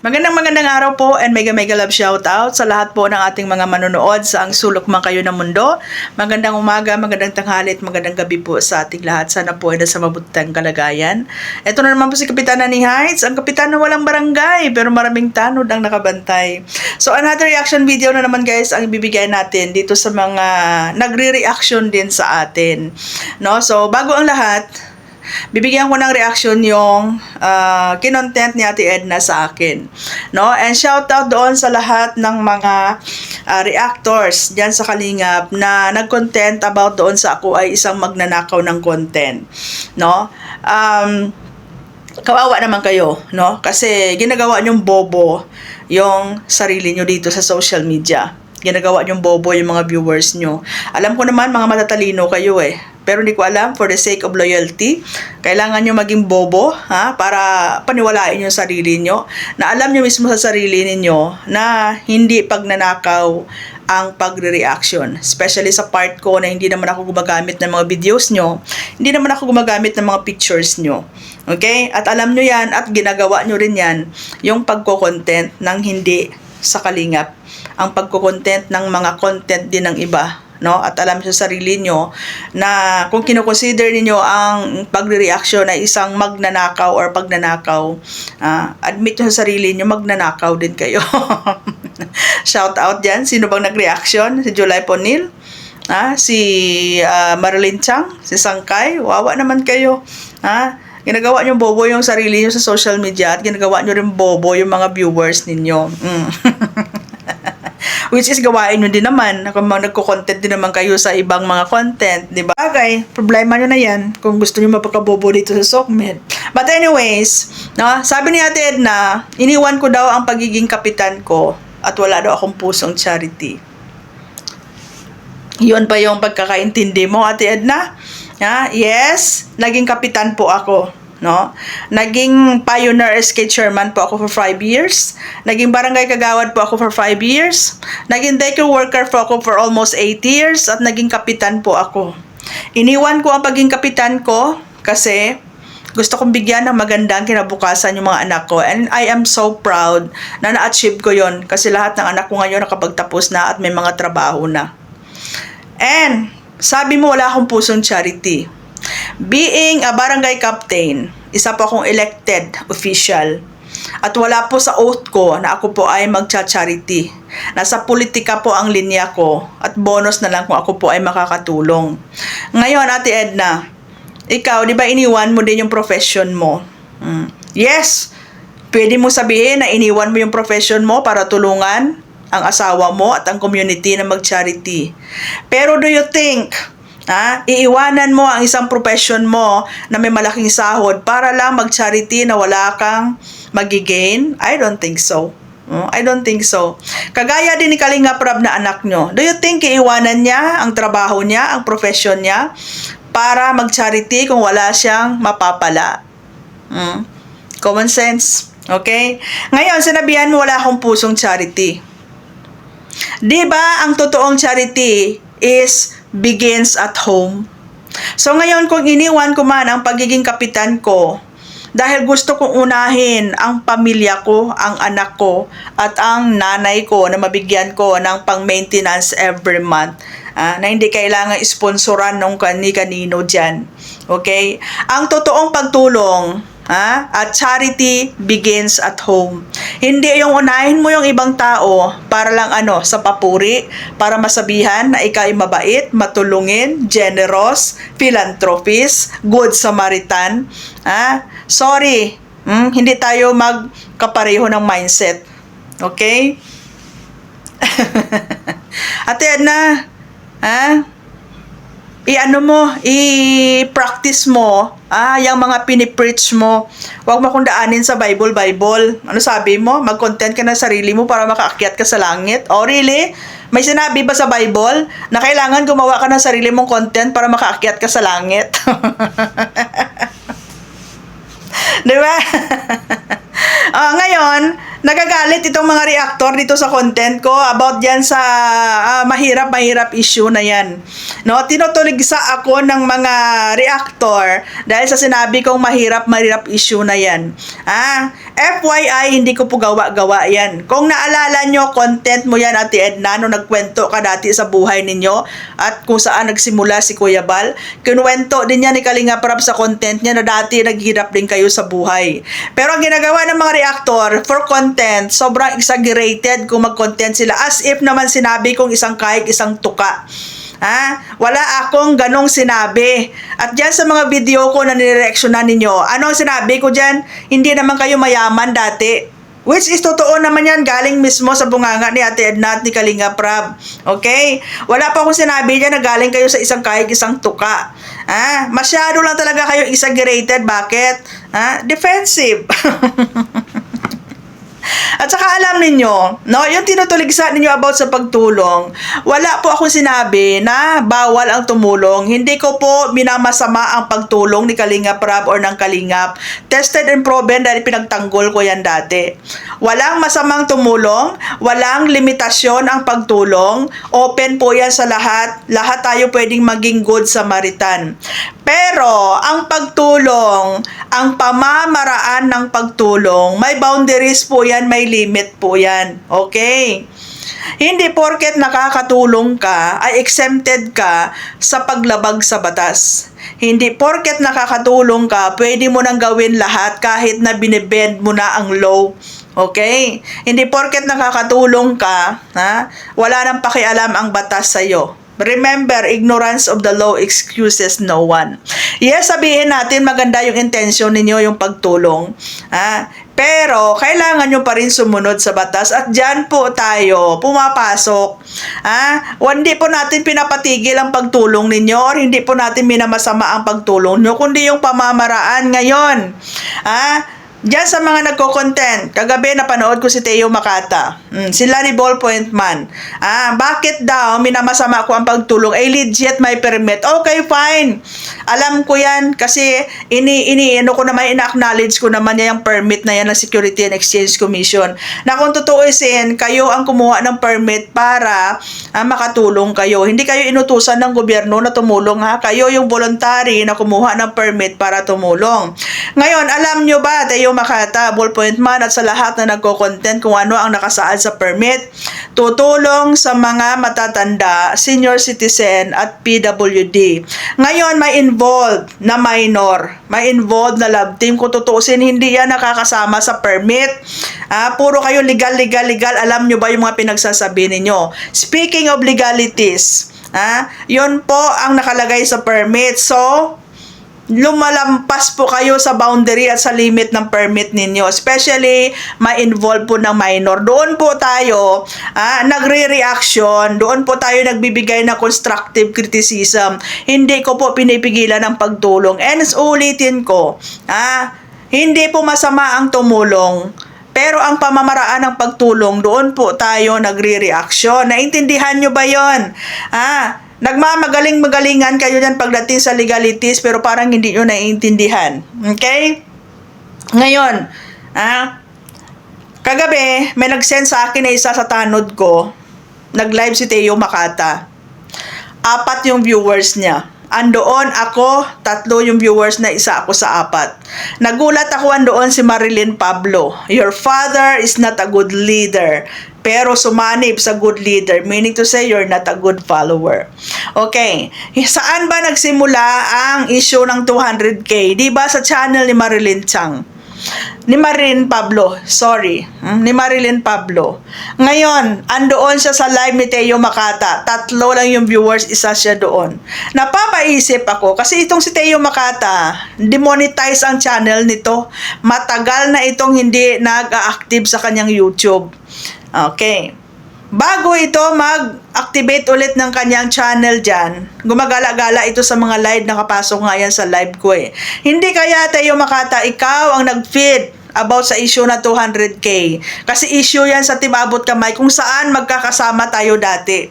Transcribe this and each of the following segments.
Magandang araw po and mega love shoutout sa lahat po ng ating mga manonood sa ang sulok man kayo ng mundo. Magandang umaga, magandang tanghali at magandang gabi po sa ating lahat. Sana po ay nasa mabutang kalagayan. Ito na naman po si Kapitana ni Heights, ang kapitan na walang barangay pero maraming tanod ang nakabantay. So another reaction video na naman guys ang ibibigay natin dito sa mga nagre-reaction din sa atin. No? So bago ang lahat, bibigyan ko ng reaction yung kinontent ni Ate Edna sa akin. No? And shout out doon sa lahat ng mga reactors diyan sa Kalingap na nag-content about doon sa ako ay isang magnanakaw ng content. No? Kawawa naman kayo, no? Kasi ginagawa niyong bobo yung sarili niyo dito sa social media. Ginagawa niyong bobo yung mga viewers niyo. Alam ko naman mga matatalino kayo eh. Pero hindi ko alam, for the sake of loyalty, kailangan nyo maging bobo, para paniwalain yung sarili nyo. Na alam nyo mismo sa sarili ninyo na hindi pagnanakaw ang pagre-reaction. Especially sa part ko na hindi naman ako gumagamit ng mga videos nyo, hindi naman ako gumagamit ng mga pictures nyo. Okay? At alam nyo yan at ginagawa nyo rin yan, yung pagko-content ng hindi sa Kalingap. Ang pagko-content ng mga content din ng iba. No? At alam sa sarili nyo na kung kino-consider niyo ang pagre-reaction ay isang magnanakaw or pagnanakaw, admit nyo sa sarili nyo, magnanakaw din kayo. Shout out dyan. Sino bang nag-reaction? Si July Ponil? Si Marilyn Chang? Si Sangkay? Wawa naman kayo. Ginagawa nyo bobo yung sarili nyo sa social media at ginagawa nyo rin bobo yung mga viewers ninyo. Which is gawain nyo din naman. Kung nagko-content din naman kayo sa ibang mga content, di ba? Okay, problema nyo na yan kung gusto nyo mapakabobo dito sa Sokmed. But anyways, no, sabi ni Ate Edna, iniwan ko daw ang pagiging kapitan ko at wala daw akong pusong charity. Yun pa yung pagkakaintindi mo, Ate Edna? Yes, naging kapitan po ako. No? Naging Pioneer SK chairman po ako for 5 years. Naging barangay kagawad po ako for 5 years. Naging daycare worker po ako for almost 8 years. At naging kapitan po ako. Iniwan ko ang pagiging kapitan ko kasi gusto kong bigyan ng magandang kinabukasan yung mga anak ko. And I am so proud na na-achieve ko yon kasi lahat ng anak ko ngayon nakapagtapos na at may mga trabaho na. And sabi mo wala akong pusong charity. Being a barangay captain, isa po akong elected official. At wala po sa oath ko na ako po ay magcha-charity. Nasa politika po ang linya ko at bonus na lang kung ako po ay makakatulong. Ngayon, Ate Edna, ikaw, di ba iniwan mo din yung profession mo? Yes, pwede mo sabihin na iniwan mo yung profession mo para tulungan ang asawa mo at ang community na mag-charity. Pero do you think iiwanan mo ang isang profession mo na may malaking sahod para lang mag-charity na wala kang magigain? I don't think so. I don't think so. Kagaya din ni Kalinga Prab na anak nyo. Do you think iiwanan niya ang trabaho niya, ang profession niya para mag-charity kung wala siyang mapapala? Common sense. Okay? Ngayon, sinabihan mo wala akong pusong charity. Diba ang totoong charity is begins at home? So ngayon kung iniwan ko man ang pagiging kapitan ko dahil gusto kong unahin ang pamilya ko, ang anak ko at ang nanay ko na mabigyan ko ng pang-maintenance every month, na hindi kailangan sponsoran ng kanino dyan. Okay? Ang totoong pagtulong at charity begins at home. Hindi yung unahin mo yung ibang tao para lang sa papuri, para masabihan na ikaw ay mabait, matulungin, generous, philanthropist, good Samaritan. Sorry, hindi tayo magkapareho ng mindset. Okay? Ate Edna, i-practice mo, yung mga pinipreach mo. Huwag mo kong daanin sa Bible. Ano sabi mo? Mag-content ka ng sarili mo para makaakyat ka sa langit? Oh, really? May sinabi ba sa Bible na kailangan gumawa ka ng sarili mong content para makaakyat ka sa langit? Diba? Ngayon, Nagagalit itong mga reactor dito sa content ko about yan sa mahirap issue na yan. No, tinutuligsa ako ng mga reactor dahil sa sinabi kong mahirap issue na yan. FYI, hindi ko po gawa-gawa yan. Kung naalala nyo, content mo yan, Ate Edna, no nagkwento ka dati sa buhay ninyo at kung saan nagsimula si Kuya Bal. Kinuwento din yan ni Kalinga Prab sa content niya na dati naghirap din kayo sa buhay. Pero ang ginagawa ng mga reactor for content, sobrang exaggerated kung mag-content sila as if naman sinabi kong isang kahig, isang tuka. Wala akong ganong sinabi. At dyan sa mga video ko na nireaksyonan ninyo, anong sinabi ko dyan? Hindi naman kayo mayaman dati. Which is totoo naman yan, galing mismo sa bunganga ni Ate Edna at ni Kalinga Prab. Okay? Wala pa akong sinabi dyan na galing kayo sa isang kahig, isang tuka. Masyado lang talaga kayo exaggerated. Bakit? Defensive. At saka alam ninyo, no, yung tinutuligsa ninyo about sa pagtulong, wala po akong sinabi na bawal ang tumulong. Hindi ko po minamasama ang pagtulong ni Kalinga Prab or ng Kalingap. Tested and proven dahil pinagtanggol ko yan dati. Walang masamang tumulong, walang limitasyon ang pagtulong. Open po yan sa lahat. Lahat tayo pwedeng maging good Samaritan. Pero, ang pagtulong, ang pamamaraan ng pagtulong, may boundaries po yan, may limit po yan. Okay? Hindi porket nakakatulong ka, ay exempted ka sa paglabag sa batas. Hindi porket nakakatulong ka, pwede mo nang gawin lahat kahit na binibend mo na ang law. Okay? Hindi porket nakakatulong ka, wala nang pakialam ang batas sa'yo. Remember, ignorance of the law excuses no one. Yes, sabihin natin maganda yung intention ninyo, yung pagtulong. Pero, kailangan nyo pa rin sumunod sa batas at dyan po tayo pumapasok. Hindi po natin pinapatigil ang pagtulong ninyo or hindi po natin minamasama ang pagtulong nyo, kundi yung pamamaraan ngayon. Diyan sa mga nagko-content, kagabi napanood ko si Teo Makata. Sila ni Ballpoint Man. Bakit daw minamasama ko ang pagtulong? Legit may permit. Okay, fine. Alam ko yan kasi ina-acknowledge ko naman yung permit na yan ng Security and Exchange Commission. Na kung tutuusin, kayo ang kumuha ng permit para makatulong kayo. Hindi kayo inutusan ng gobyerno na tumulong Kayo yung voluntary na kumuha ng permit para tumulong. Ngayon, alam nyo ba, Teo Makata, Ballpoint Man at sa lahat na nagko-content kung ano ang nakasaad sa permit, tutulong sa mga matatanda, senior citizen at PWD. Ngayon, may involved na minor, may involved na love team. Kung tutuusin, hindi yan nakakasama sa permit. Puro kayo legal. Alam nyo ba yung mga pinagsasabi ninyo? Speaking of legalities, yun po ang nakalagay sa permit. So, lumalampas po kayo sa boundary at sa limit ng permit ninyo, especially ma-involve po ng minor. Doon po tayo nagre-reaction, doon po tayo nagbibigay ng constructive criticism. Hindi ko po pinipigilan ang pagtulong. And ulitin ko, hindi po masama ang tumulong, pero ang pamamaraan ng pagtulong, doon po tayo nagre-reaction. Naintindihan nyo ba yon? Nagmamagaling-magalingan kayo dyan pagdating sa legalities pero parang hindi nyo naiintindihan. Okay? Ngayon, kagabi, may nag-send sa akin na isa sa tanod ko. Nag-live si Teo Makata. 4 yung viewers niya. Andoon ako, 3 yung viewers na, isa ako sa 4. Nagulat ako, andoon si Marilyn Pablo. Your father is not a good leader, pero sumanib sa good leader, meaning to say you're not a good follower. Okay, saan ba nagsimula ang issue ng 200k? Diba sa channel ni Marilyn Pablo. Ni Marilyn Pablo. Ngayon, andoon siya sa live ni Teo Makata. 3 lang yung viewers, isa siya doon. Napapaisip ako, kasi itong si Teo Makata, demonetize ang channel nito. Matagal na itong hindi nag-active sa kanyang YouTube. Okay. Bago ito mag-activate ulit ng kanyang channel dyan, gumagala-gala ito sa mga live, nakapasok nga yan sa live ko Hindi kaya Teo Makata, ikaw ang nag-feed about sa issue na 200K. Kasi issue yan sa Team Abot Kamay kung saan magkakasama tayo dati.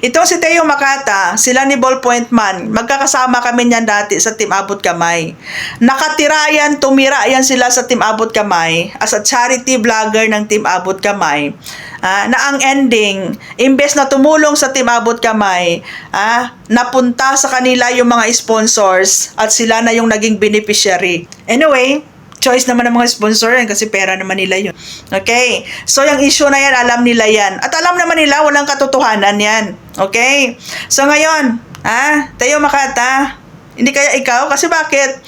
Itong si Teo Makata, sila ni Ballpoint Man, magkakasama kami niyan dati sa Team Abot Kamay. Nakatira yan, tumira yan sila sa Team Abot Kamay as a charity vlogger ng Team Abot Kamay. Na ang ending, imbes na tumulong sa Team Abot Kamay, napunta sa kanila yung mga sponsors at sila na yung naging beneficiary. Anyway, choice naman ng mga sponsor yan kasi pera naman nila yun. Okay? So, yung issue na yan, alam nila yan. At alam naman nila, walang katotohanan yan. Okay? So, ngayon, Teo Makata, hindi kaya ikaw? Kasi bakit?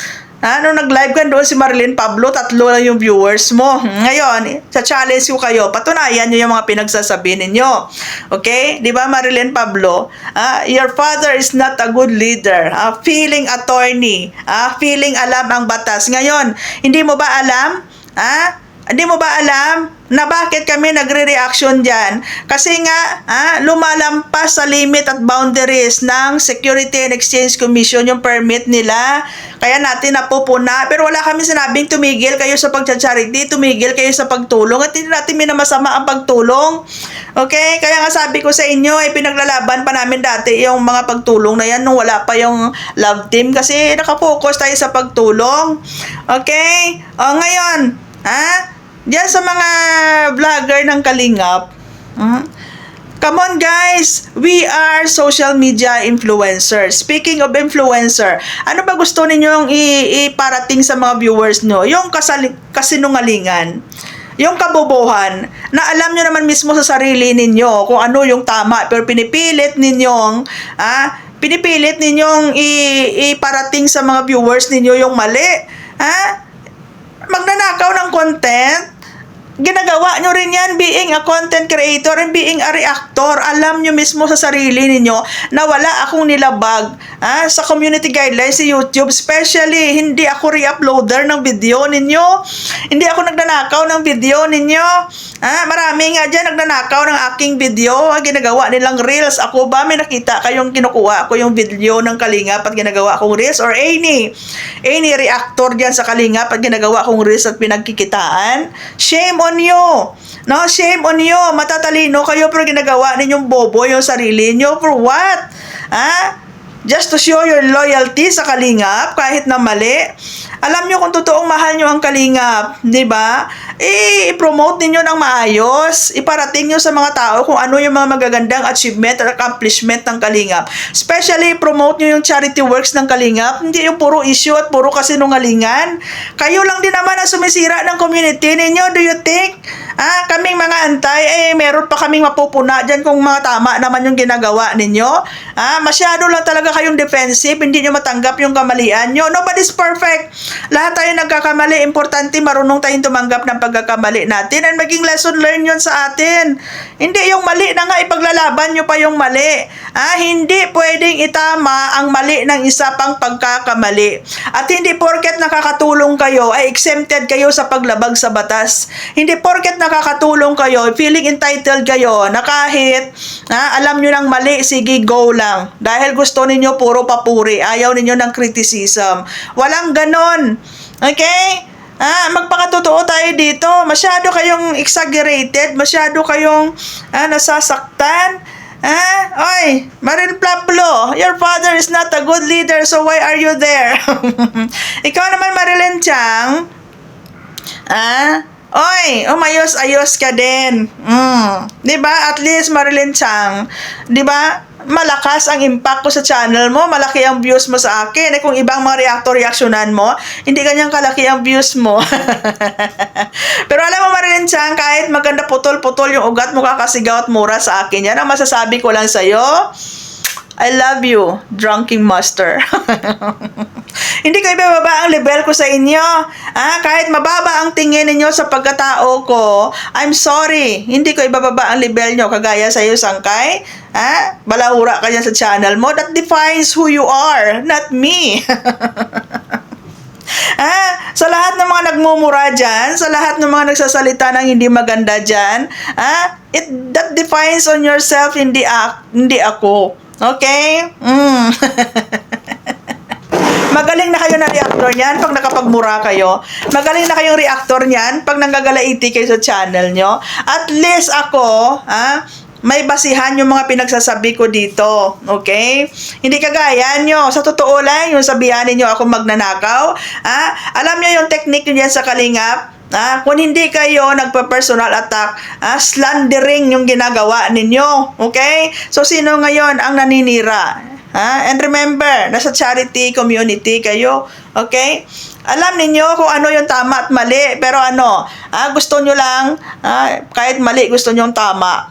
Nung nag-live ka doon si Marilyn Pablo, 3 lang yung viewers mo. Ngayon, sa challenge ko kayo, patunayan nyo yung mga pinagsasabi ninyo. Okay? Di ba, Marilyn Pablo? Your father is not a good leader. Feeling attorney. Feeling alam ang batas. Ngayon, hindi mo ba alam? Hindi mo ba alam na bakit kami nagre-reaction dyan? Kasi nga, lumalampas sa limit at boundaries ng Security and Exchange Commission yung permit nila. Kaya natin napupuna. Pero wala kami sinabing tumigil kayo sa pagcha-charity, tumigil kayo sa pagtulong, at hindi natin minamasama ang pagtulong. Okay? Kaya nga sabi ko sa inyo, pinaglalaban pa namin dati yung mga pagtulong na yan nung wala pa yung love team kasi nakafocus tayo sa pagtulong. Okay? O ngayon, diyan sa mga vlogger ng Kalingap, come on guys, we are social media influencers. Speaking of influencer, ano ba gusto ninyong iparating sa mga viewers nyo? Yung kasinungalingan, yung kabobohan, na alam nyo naman mismo sa sarili ninyo kung ano yung tama, pero pinipilit ninyong iparating sa mga viewers ninyo yung mali. Magnanakaw ng content, ginagawa nyo rin yan being a content creator and being a reactor. Alam nyo mismo sa sarili ninyo na wala akong nilabag sa community guidelines sa YouTube. Especially, hindi ako re-uploader ng video ninyo. Hindi ako nagnanakaw ng video ninyo. Marami nga dyan nagnanakaw ng aking video. Ginagawa nilang reels. Ako ba may nakita kayong kinukuha ko yung video ng Kalingap at ginagawa akong reels? Or any reactor dyan sa Kalingap at ginagawa akong reels at pinagkikitaan? Shame on you. No, shame on you. Matatalino kayo pero ginagawa ninyong bobo yung sarili nyo. For what? Just to show your loyalty sa Kalingap kahit na mali. Alam nyo kung totoong mahal nyo ang Kalingap, di ba? I-promote ninyo ng maayos. Iparating nyo sa mga tao kung ano yung mga magagandang achievement at accomplishment ng Kalingap. Especially, promote nyo yung charity works ng Kalingap. Hindi yung puro issue at puro kasinungalingan. Kayo lang din naman ang sumisira ng community ninyo. Do you think? Kaming mga antay, meron pa kaming mapupuna dyan kung mga tama naman yung ginagawa ninyo. Masyado lang talaga kayong defensive. Hindi nyo matanggap yung kamalian nyo. Nobody's perfect. Lahat tayo nagkakamali. Importante marunong tayong tumanggap ng pagkakamali natin and maging lesson learned yun sa atin. Hindi yung mali na nga ipaglalaban nyo pa yung mali. Hindi pwedeng itama ang mali ng isa pang pagkakamali. At hindi porket nakakatulong kayo ay exempted kayo sa paglabag sa batas. Hindi porket nakakatulong kayo, feeling entitled kayo na kahit alam nyo ng mali, sige go lang. Dahil gusto ninyo puro papuri, ayaw ninyo ng criticism. Walang ganon. Okay? Magpakatotoo tayo dito. Masyado kayong exaggerated, masyado kayong nasasaktan. Oy, Marilyn Pablo, your father is not a good leader, so why are you there? Ikaw naman, Marilyn Chang, oy, umayos-ayos ka din. 'Di ba? At least Marilyn Chang, 'di ba? Malakas ang impact ko sa channel mo, malaki ang views mo sa akin. Kung ibang mga reactionan mo, hindi ganyang kalaki ang views mo. Pero alam mo, Marilyn Chang, kahit maganda putol-putol yung ugat mo, kakasigaw at mura sa akin yan, ang masasabi ko lang sa'yo, I love you, drunking master. Hindi ko ibababa ang level ko sa inyo. Kahit mababa ang tingin ninyo sa pagkatao ko, I'm sorry. Hindi ko ibababa ang level nyo. Kagaya sa iyo, Sangkay. Balahura ka dyan sa channel mo. That defines who you are, not me. Sa lahat ng mga nagmumura dyan, sa lahat ng mga nagsasalita ng hindi maganda dyan, that defines on yourself, hindi ako. Okay? Magaling na kayo na reactor niyan pag nakapagmura kayo. Magaling na kayong reactor niyan pag nanggagalaiti kayo sa channel nyo. At least ako, may basihan yung mga pinagsasabi ko dito. Okay? Hindi kagaya nyo. Sa totoo lang, yung sabihan ninyo ako magnanakaw. Alam nyo yung technique nyo dyan sa Kalingap? Kung hindi kayo nagpa-personal attack, slandering yung ginagawa ninyo. Okay? So, sino ngayon ang naninira? And remember, nasa charity community kayo. Okay? Alam ninyo kung ano yung tama at mali. Pero gusto nyo lang, kahit mali, gusto nyo yung tama.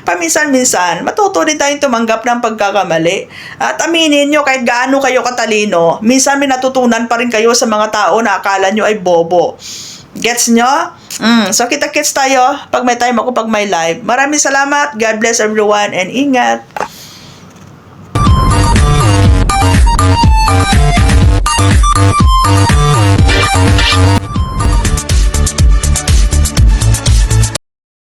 Paminsan-minsan, matuto din tayong tumanggap ng pagkakamali. At aminin nyo, kahit gaano kayo katalino, minsan may natutunan pa rin kayo sa mga tao na akala nyo ay bobo. Gets nyo? So, kita-kits tayo pag may time ako, pag may live. Maraming salamat. God bless everyone and ingat.